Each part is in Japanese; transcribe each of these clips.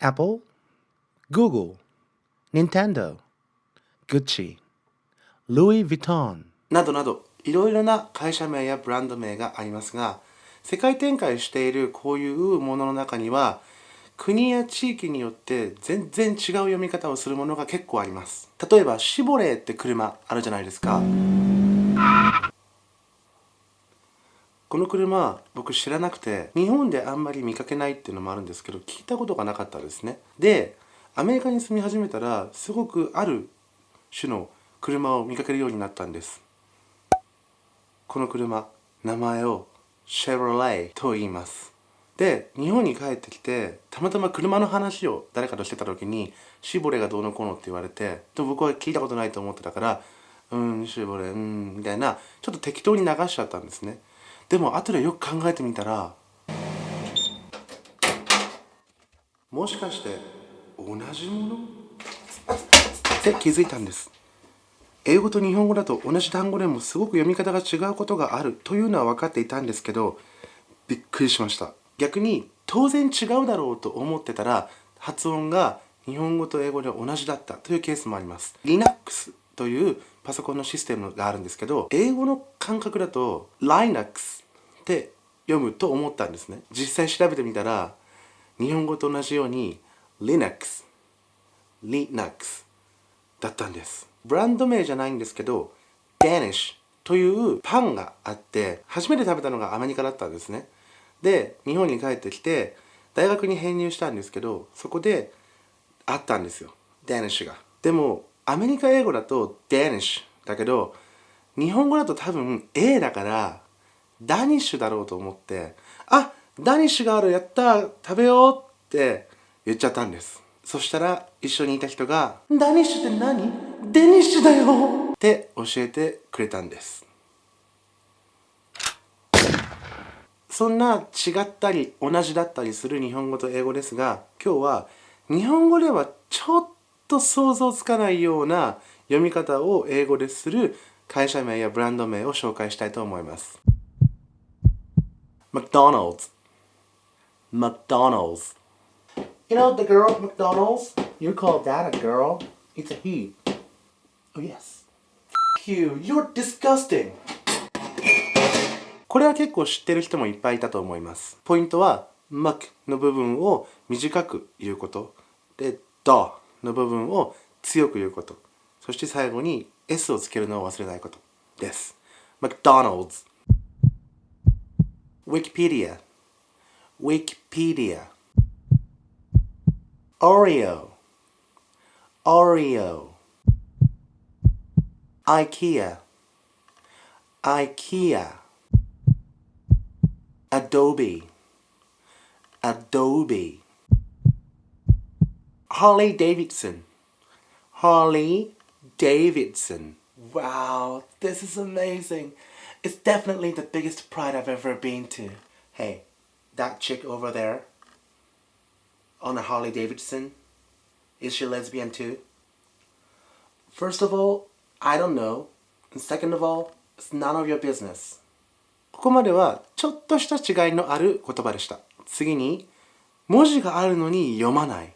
Apple, Google, Nintendo, Gucci, Louis Vuitton などなどいろいろな会社名やブランド名がありますが、世界展開しているこういうものの中には国や地域によって全然違う読み方をするものが結構あります。例えばシボレーって車あるじゃないですか。この車僕知らなくて日本であんまり見かけないっていうのもあるんですけど、聞いたことがなかったですね。でアメリカに住み始めたらすごくある種の車を見かけるようになったんです。この車名前をシェロレイと言います。で日本に帰ってきてたまたま車の話を誰かとしてた時にシボレーがどうのこうのって言われて、で僕は聞いたことないと思ってたからシボレーみたいなちょっと適当に流しちゃったんですね。でも後でよく考えてみたら、もしかして同じものって気づいたんです。英語と日本語だと同じ単語でもすごく読み方が違うことがあるというのは分かっていたんですけど、びっくりしました。逆に当然違うだろうと思ってたら発音が日本語と英語で同じだったというケースもあります。 Linux というパソコンのシステムがあるんですけど、英語の感覚だと Linux って読むと思ったんですね。実際調べてみたら日本語と同じように Linux だったんです。ブランド名じゃないんですけど Danish というパンがあって、初めて食べたのがアメリカだったんですね。で日本に帰ってきて大学に編入したんですけど、そこであったんですよ、Danish が。でもアメリカ英語だと Danish だけど日本語だと多分 A だからダニッシュだろうと思って、ダニッシュがある、やったー食べようって言っちゃったんです。そしたら一緒にいた人がダニッシュって何？デニッシュだよって教えてくれたんです。そんな違ったり同じだったりする日本語と英語ですが、今日は日本語ではちょっと想像つかないような読み方を英語でする会社名やブランド名を紹介したいと思います。McDonald's. You know the girl at McDonald's? You call that a girl? It's a he. Oh yes. F you, you're disgusting. これは結構知ってる人もいっぱいいたと思います。ポイントは Mac の部分を短く言うことで DA の部分を強く言うこと、そして最後に S をつけるのを忘れないことです。 McDonald's. Wikipedia. Oreo. IKEA. Adobe. Harley Davidson. Wow, this is amazing. It's definitely the biggest pride I've ever been to. Hey, that chick over there on a Harley Davidson, is she lesbian too? First of all, I don't know. And second of all, it's none of your business. ここまではちょっとした違いのある言葉でした。次に、文字があるのに読まない、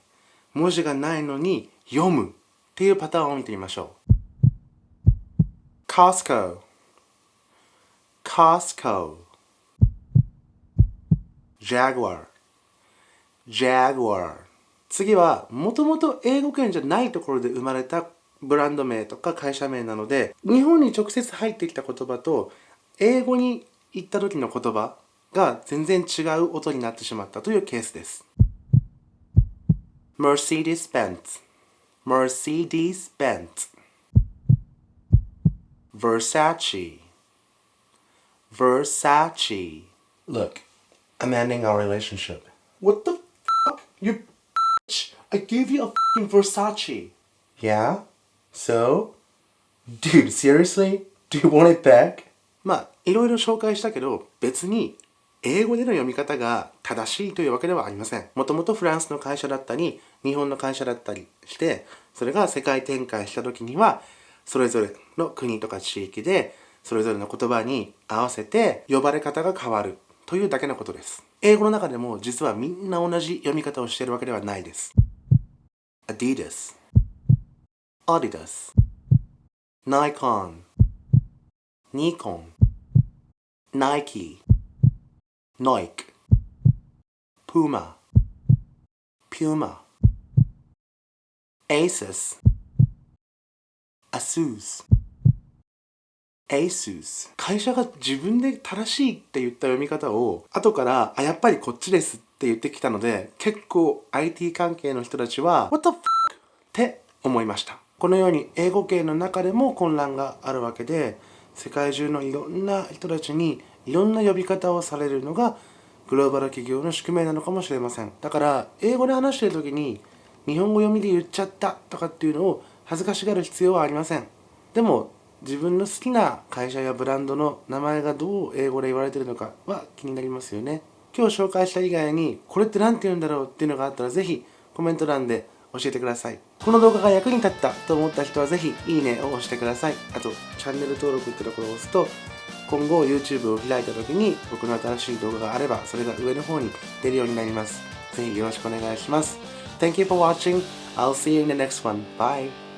文字がないのに読むっていうパターンを見てみましょう。Costco. Jaguar. 次はもともと英語圏じゃないところで生まれたブランド名とか会社名なので、日本に直接入ってきた言葉と英語に行った時の言葉が全然違う音になってしまったというケースです。Mercedes-Benz. Versace. Look, I'm ending our relationship. What the fuck? You bitch! I gave you a fucking Versace. Yeah? So? Dude, seriously? Do you want it back? いろいろ紹介したけど、別に英語での読み方が正しいというわけではありません。もともとフランスの会社だったり、日本の会社だったりして、それが世界展開した時には、それぞれの国とか地域で、それぞれの言葉に合わせて呼ばれ方が変わるというだけのことです。英語の中でも実はみんな同じ読み方をしているわけではないです。Adidas, Adidas, Nikon, Nikon, Nike, Nike, Puma, Puma, Asus, Asus, Asus。会社が自分で正しいって言った読み方を後からやっぱりこっちですって言ってきたので、結構 IT 関係の人たちは What the f*** って思いました。このように英語圏の中でも混乱があるわけで、世界中のいろんな人たちにいろんな呼び方をされるのがグローバル企業の宿命なのかもしれません。だから英語で話している時に日本語読みで言っちゃったとかっていうのを恥ずかしがる必要はありません。でも自分の好きな会社やブランドの名前がどう英語で言われているのかは気になりますよね。今日紹介した以外にこれって何て言うんだろうっていうのがあったらぜひコメント欄で教えてください。この動画が役に立ったと思った人はぜひいいねを押してください。あとチャンネル登録ってところを押すと今後 YouTube を開いた時に僕の新しい動画があればそれが上の方に出るようになります。ぜひよろしくお願いします。Thank you for watching. I'll see you in the next one. Bye.